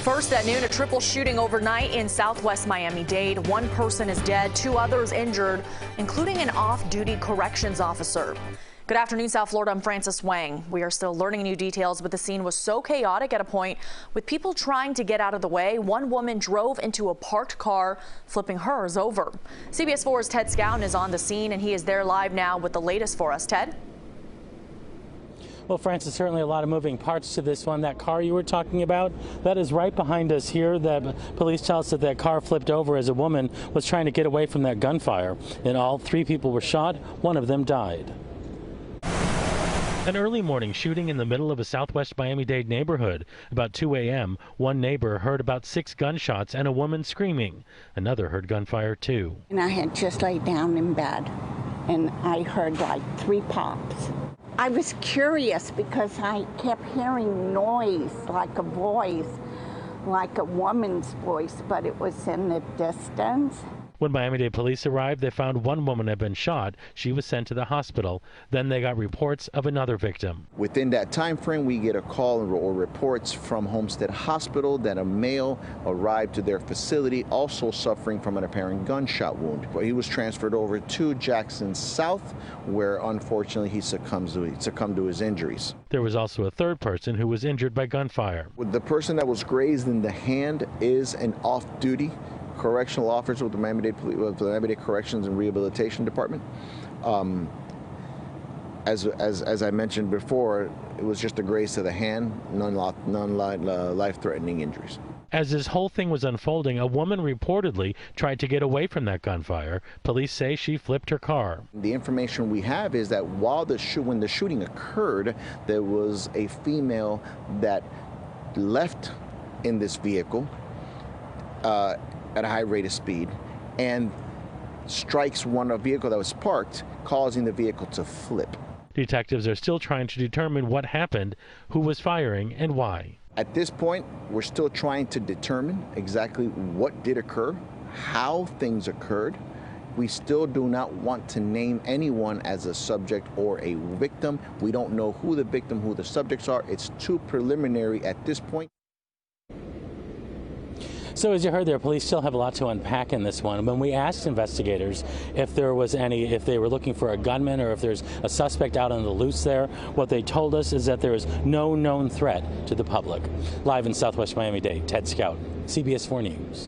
First at noon, a triple shooting overnight in southwest Miami-Dade. One person is dead, two others injured, including an off-duty corrections officer. Good afternoon, South Florida. I'm Frances Wang. We are still learning new details, but the scene was so chaotic at a point with people trying to get out of the way. One woman drove into a parked car, flipping hers over. CBS 4's Ted Scouten is on the scene, and he is there live now with the latest for us. Ted? Well, Francis, certainly a lot of moving parts to this one. That car you were talking about, that is right behind us here. The police tell us that that car flipped over as a woman was trying to get away from that gunfire. In all, 3 people were shot. One of them died. An early morning shooting in the middle of a southwest Miami-Dade neighborhood. About 2 a.m., one neighbor heard about 6 gunshots and a woman screaming. Another heard gunfire too. And I had just laid down in bed, and I heard like 3 pops. I was curious because I kept hearing noise, like a voice, like a woman's voice, but it was in the distance. When Miami-Dade police arrived, they found one woman had been shot. She was sent to the hospital. Then they got reports of another victim. Within that time frame, we get a call or reports from Homestead Hospital that a male arrived to their facility also suffering from an apparent gunshot wound. He was transferred over to Jackson South, where unfortunately he succumbed to his injuries. There was also a third person who was injured by gunfire. The person that was grazed in the hand is an off-duty correctional officer with the Miami-Dade Corrections and Rehabilitation Department. As I mentioned before, it was just a graze to the hand, none life-threatening injuries. As this whole thing was unfolding, a woman reportedly tried to get away from that gunfire. Police say she flipped her car. The information we have is that when the shooting occurred, there was a female that left in this vehicle at a high rate of speed and strikes a vehicle that was parked, causing the vehicle to flip. Detectives are still trying to determine what happened, who was firing, and why. At this point, we're still trying to determine exactly what did occur, how things occurred. We still do not want to name anyone as a subject or a victim. We don't know who the victim, who the subjects are. It's too preliminary at this point. So as you heard there, police still have a lot to unpack in this one. When we asked investigators if they were looking for a gunman or if there's a suspect out on the loose there, what they told us is that there is no known threat to the public. Live in southwest Miami-Dade, Ted Scouten, CBS 4 News.